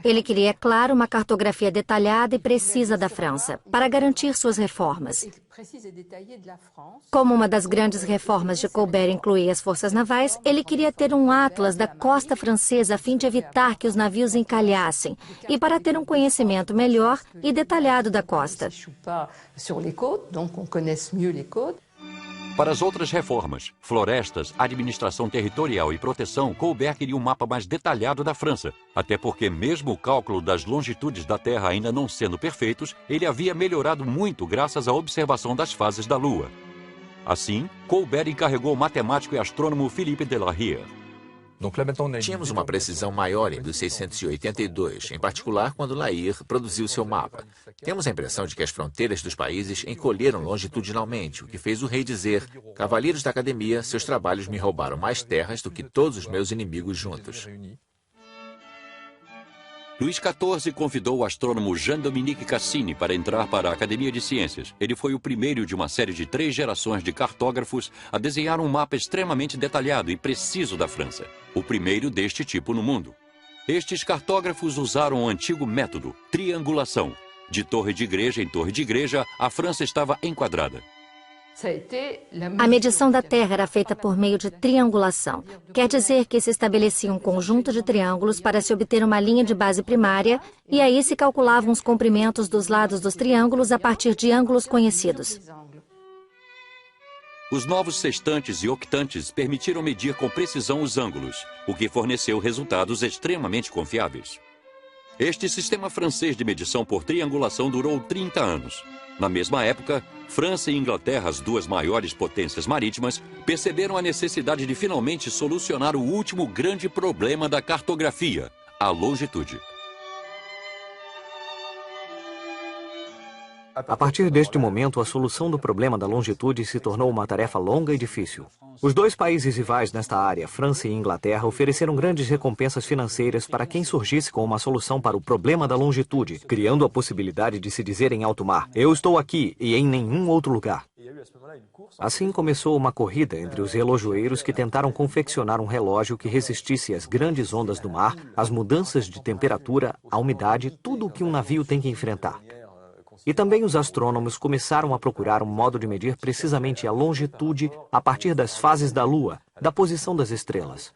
Ele queria, é claro, uma cartografia detalhada e precisa da França, para garantir suas reformas. Como uma das grandes reformas de Colbert incluía as forças navais, ele queria ter um atlas da costa francesa a fim de evitar que os navios encalhassem e para ter um conhecimento melhor e detalhado da costa. Para as outras reformas, florestas, administração territorial e proteção, Colbert queria um mapa mais detalhado da França, até porque mesmo o cálculo das longitudes da Terra ainda não sendo perfeitos, ele havia melhorado muito graças à observação das fases da Lua. Assim, Colbert encarregou o matemático e astrônomo Philippe de la Hire. Tínhamos uma precisão maior em 1682, em particular quando La Hire produziu seu mapa. Temos a impressão de que as fronteiras dos países encolheram longitudinalmente, o que fez o rei dizer: "Cavalheiros da academia, seus trabalhos me roubaram mais terras do que todos os meus inimigos juntos." Luís XIV convidou o astrônomo Jean-Dominique Cassini para entrar para a Academia de Ciências. Ele foi o primeiro de uma série de 3 gerações de cartógrafos a desenhar um mapa extremamente detalhado e preciso da França. O primeiro deste tipo no mundo. Estes cartógrafos usaram o antigo método, triangulação. De torre de igreja em torre de igreja, a França estava enquadrada. A medição da Terra era feita por meio de triangulação. Quer dizer que se estabelecia um conjunto de triângulos para se obter uma linha de base primária, e aí se calculavam os comprimentos dos lados dos triângulos a partir de ângulos conhecidos. Os novos sextantes e octantes permitiram medir com precisão os ângulos, o que forneceu resultados extremamente confiáveis. Este sistema francês de medição por triangulação durou 30 anos. Na mesma época, França e Inglaterra, as 2 maiores potências marítimas, perceberam a necessidade de finalmente solucionar o último grande problema da cartografia, a longitude. A partir deste momento, a solução do problema da longitude se tornou uma tarefa longa e difícil. Os 2 países rivais nesta área, França e Inglaterra, ofereceram grandes recompensas financeiras para quem surgisse com uma solução para o problema da longitude, criando a possibilidade de se dizer em alto mar: "Eu estou aqui e em nenhum outro lugar." Assim começou uma corrida entre os relojoeiros que tentaram confeccionar um relógio que resistisse às grandes ondas do mar, às mudanças de temperatura, à umidade, tudo o que um navio tem que enfrentar. E também os astrônomos começaram a procurar um modo de medir precisamente a longitude a partir das fases da Lua, da posição das estrelas.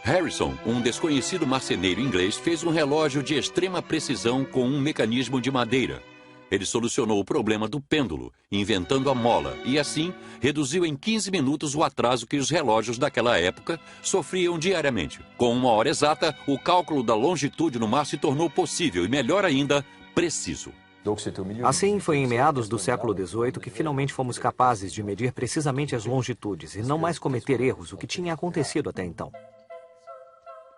Harrison, um desconhecido marceneiro inglês, fez um relógio de extrema precisão com um mecanismo de madeira. Ele solucionou o problema do pêndulo, inventando a mola, e assim reduziu em 15 minutos o atraso que os relógios daquela época sofriam diariamente. Com 1 hora exata, o cálculo da longitude no mar se tornou possível e, melhor ainda, preciso. Assim, foi em meados do século XVIII que finalmente fomos capazes de medir precisamente as longitudes e não mais cometer erros, o que tinha acontecido até então.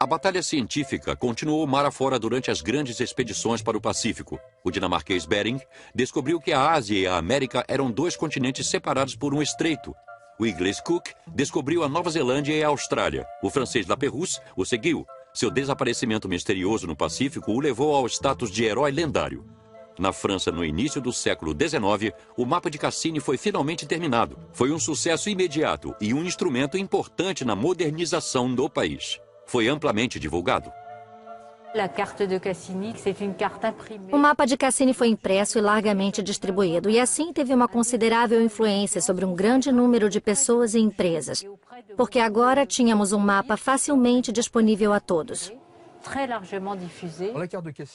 A batalha científica continuou mar afora durante as grandes expedições para o Pacífico. O dinamarquês Bering descobriu que a Ásia e a América eram 2 continentes separados por um estreito. O inglês Cook descobriu a Nova Zelândia e a Austrália. O francês Lapérouse o seguiu. Seu desaparecimento misterioso no Pacífico o levou ao status de herói lendário. Na França, no início do século XIX, o mapa de Cassini foi finalmente terminado. Foi um sucesso imediato e um instrumento importante na modernização do país. Foi amplamente divulgado. O mapa de Cassini foi impresso e largamente distribuído, e assim teve uma considerável influência sobre um grande número de pessoas e empresas, porque agora tínhamos um mapa facilmente disponível a todos.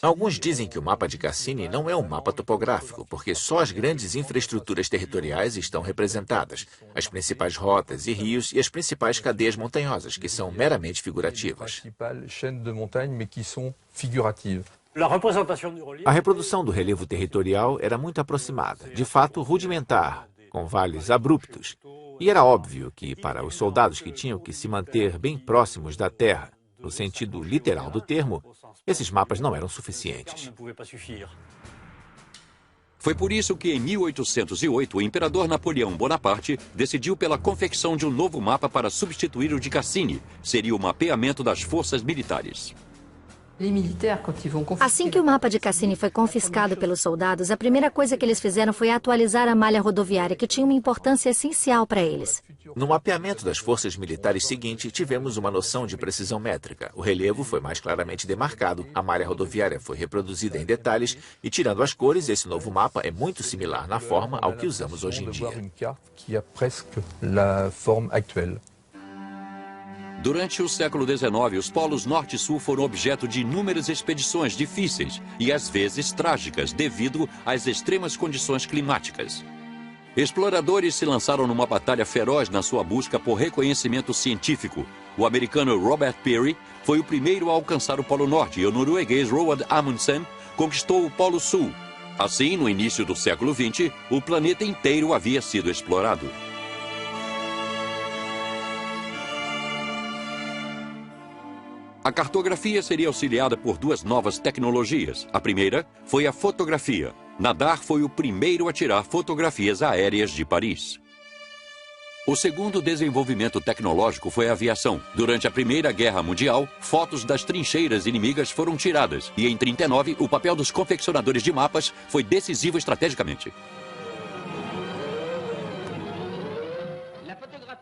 Alguns dizem que o mapa de Cassini não é um mapa topográfico, porque só as grandes infraestruturas territoriais estão representadas, as principais rotas e rios e as principais cadeias montanhosas, que são meramente figurativas. A reprodução do relevo territorial era muito aproximada, de fato rudimentar, com vales abruptos. E era óbvio que, para os soldados que tinham que se manter bem próximos da terra, no sentido literal do termo, esses mapas não eram suficientes. Foi por isso que, em 1808, o imperador Napoleão Bonaparte decidiu pela confecção de um novo mapa para substituir o de Cassini. Seria o mapeamento das forças militares. Assim que o mapa de Cassini foi confiscado pelos soldados, a primeira coisa que eles fizeram foi atualizar a malha rodoviária, que tinha uma importância essencial para eles. No mapeamento das forças militares seguinte, tivemos uma noção de precisão métrica. O relevo foi mais claramente demarcado, a malha rodoviária foi reproduzida em detalhes e, tirando as cores, esse novo mapa é muito similar na forma ao que usamos hoje em dia. Durante o século XIX, os polos norte e sul foram objeto de inúmeras expedições difíceis e às vezes trágicas devido às extremas condições climáticas. Exploradores se lançaram numa batalha feroz na sua busca por reconhecimento científico. O americano Robert Peary foi o primeiro a alcançar o Polo Norte e o norueguês Roald Amundsen conquistou o Polo Sul. Assim, no início do século XX, o planeta inteiro havia sido explorado. A cartografia seria auxiliada por duas novas tecnologias. A primeira foi a fotografia. Nadar foi o primeiro a tirar fotografias aéreas de Paris. O segundo desenvolvimento tecnológico foi a aviação. Durante a Primeira Guerra Mundial, fotos das trincheiras inimigas foram tiradas. E em 1939, o papel dos confeccionadores de mapas foi decisivo estrategicamente.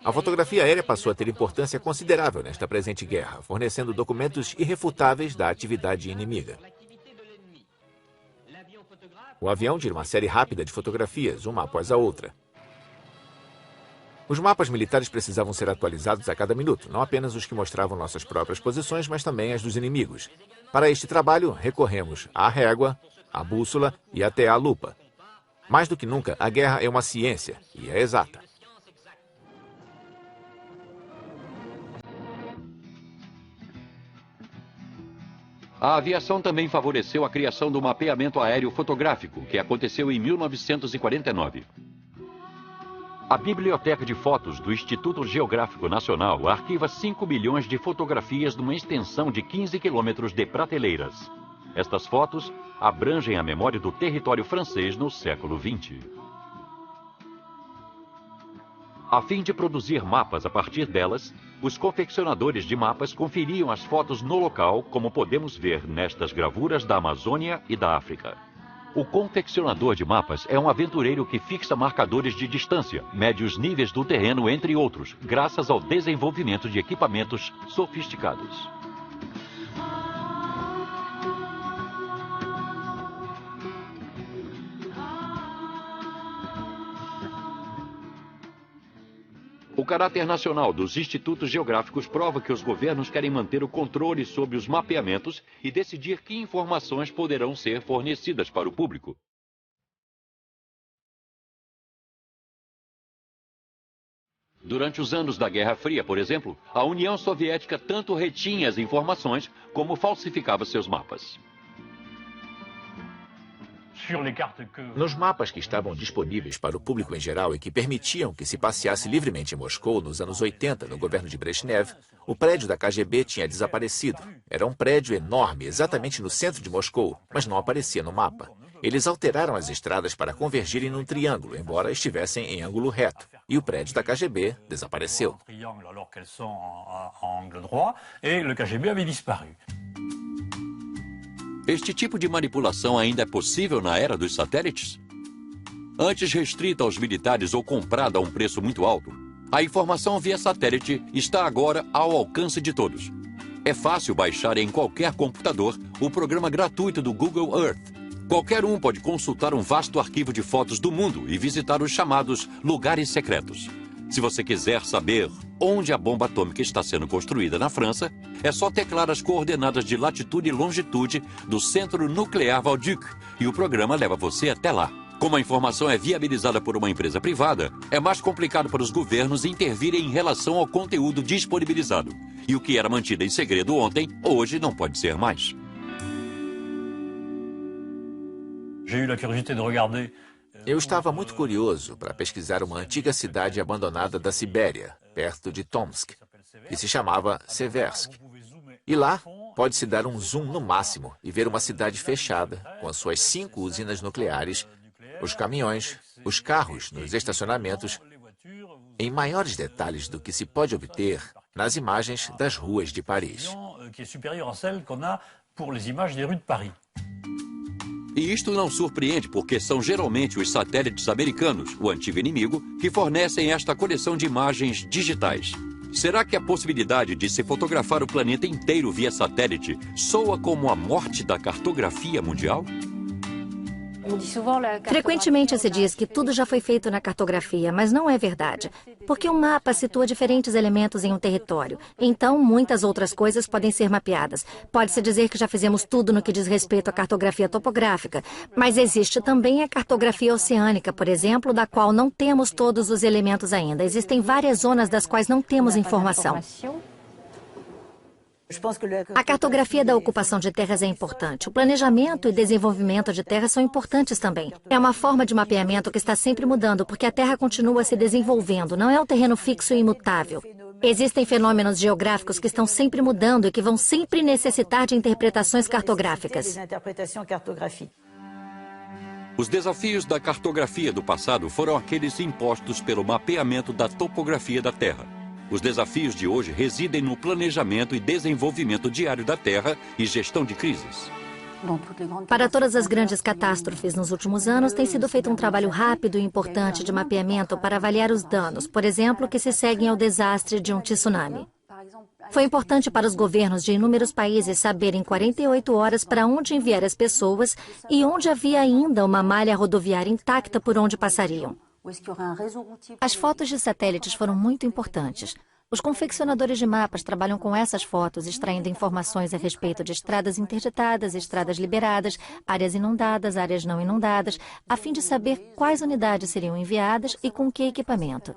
A fotografia aérea passou a ter importância considerável nesta presente guerra, fornecendo documentos irrefutáveis da atividade inimiga. O avião tira uma série rápida de fotografias, uma após a outra. Os mapas militares precisavam ser atualizados a cada minuto, não apenas os que mostravam nossas próprias posições, mas também as dos inimigos. Para este trabalho, recorremos à régua, à bússola e até à lupa. Mais do que nunca, a guerra é uma ciência, e é exata. A aviação também favoreceu a criação do mapeamento aéreo fotográfico, que aconteceu em 1949. A Biblioteca de Fotos do Instituto Geográfico Nacional arquiva 5 milhões de fotografias numa extensão de 15 quilômetros de prateleiras. Estas fotos abrangem a memória do território francês no século XX. A fim de produzir mapas a partir delas, os confeccionadores de mapas conferiam as fotos no local, como podemos ver nestas gravuras da Amazônia e da África. O confeccionador de mapas é um aventureiro que fixa marcadores de distância, mede os níveis do terreno, entre outros, graças ao desenvolvimento de equipamentos sofisticados. O caráter nacional dos institutos geográficos prova que os governos querem manter o controle sobre os mapeamentos e decidir que informações poderão ser fornecidas para o público. Durante os anos da Guerra Fria, por exemplo, a União Soviética tanto retinha as informações como falsificava seus mapas. Nos mapas que estavam disponíveis para o público em geral e que permitiam que se passeasse livremente em Moscou nos anos 80, no governo de Brezhnev, o prédio da KGB tinha desaparecido. Era um prédio enorme, exatamente no centro de Moscou, mas não aparecia no mapa. Eles alteraram as estradas para convergirem num triângulo, embora estivessem em ângulo reto. E o prédio da KGB desapareceu. Este tipo de manipulação ainda é possível na era dos satélites? Antes restrita aos militares ou comprada a um preço muito alto, a informação via satélite está agora ao alcance de todos. É fácil baixar em qualquer computador o programa gratuito do Google Earth. Qualquer um pode consultar um vasto arquivo de fotos do mundo e visitar os chamados lugares secretos. Se você quiser saber onde a bomba atômica está sendo construída na França, é só teclar as coordenadas de latitude e longitude do Centro Nuclear Vauduc e o programa leva você até lá. Como a informação é viabilizada por uma empresa privada, é mais complicado para os governos intervirem em relação ao conteúdo disponibilizado. E o que era mantido em segredo ontem, hoje não pode ser mais. Eu estava muito curioso para pesquisar uma antiga cidade abandonada da Sibéria, perto de Tomsk, que se chamava Seversk. E lá pode-se dar um zoom no máximo e ver uma cidade fechada, com as suas 5 usinas nucleares, os caminhões, os carros nos estacionamentos, em maiores detalhes do que se pode obter nas imagens das ruas de Paris. E isto não surpreende porque são geralmente os satélites americanos, o antigo inimigo, que fornecem esta coleção de imagens digitais. Será que a possibilidade de se fotografar o planeta inteiro via satélite soa como a morte da cartografia mundial? Frequentemente se diz que tudo já foi feito na cartografia, mas não é verdade, porque um mapa situa diferentes elementos em um território. Então, muitas outras coisas podem ser mapeadas. Pode-se dizer que já fizemos tudo no que diz respeito à cartografia topográfica, mas existe também a cartografia oceânica, por exemplo, da qual não temos todos os elementos ainda. Existem várias zonas das quais não temos informação. A cartografia da ocupação de terras é importante. O planejamento e desenvolvimento de terras são importantes também. É uma forma de mapeamento que está sempre mudando, porque a terra continua se desenvolvendo, não é um terreno fixo e imutável. Existem fenômenos geográficos que estão sempre mudando e que vão sempre necessitar de interpretações cartográficas. Os desafios da cartografia do passado foram aqueles impostos pelo mapeamento da topografia da Terra. Os desafios de hoje residem no planejamento e desenvolvimento diário da Terra e gestão de crises. Para todas as grandes catástrofes nos últimos anos, tem sido feito um trabalho rápido e importante de mapeamento para avaliar os danos, por exemplo, que se seguem ao desastre de um tsunami. Foi importante para os governos de inúmeros países saberem em 48 horas para onde enviar as pessoas e onde havia ainda uma malha rodoviária intacta por onde passariam. As fotos de satélites foram muito importantes. Os confeccionadores de mapas trabalham com essas fotos, extraindo informações a respeito de estradas interditadas, estradas liberadas, áreas inundadas, áreas não inundadas, a fim de saber quais unidades seriam enviadas e com que equipamento.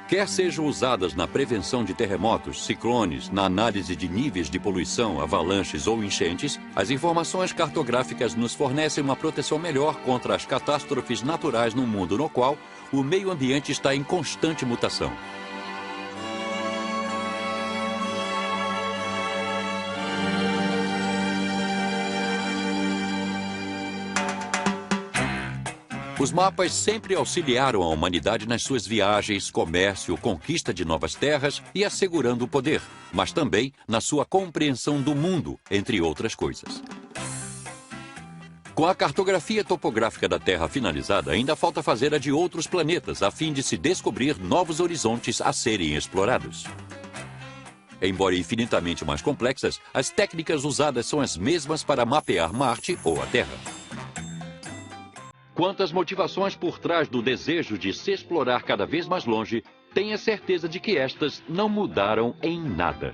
Quer sejam usadas na prevenção de terremotos, ciclones, na análise de níveis de poluição, avalanches ou enchentes, as informações cartográficas nos fornecem uma proteção melhor contra as catástrofes naturais num mundo no qual o meio ambiente está em constante mutação. Os mapas sempre auxiliaram a humanidade nas suas viagens, comércio, conquista de novas terras e assegurando o poder, mas também na sua compreensão do mundo, entre outras coisas. Com a cartografia topográfica da Terra finalizada, ainda falta fazer a de outros planetas, a fim de se descobrir novos horizontes a serem explorados. Embora infinitamente mais complexas, as técnicas usadas são as mesmas para mapear Marte ou a Terra. Quantas motivações por trás do desejo de se explorar cada vez mais longe, tenha certeza de que estas não mudaram em nada.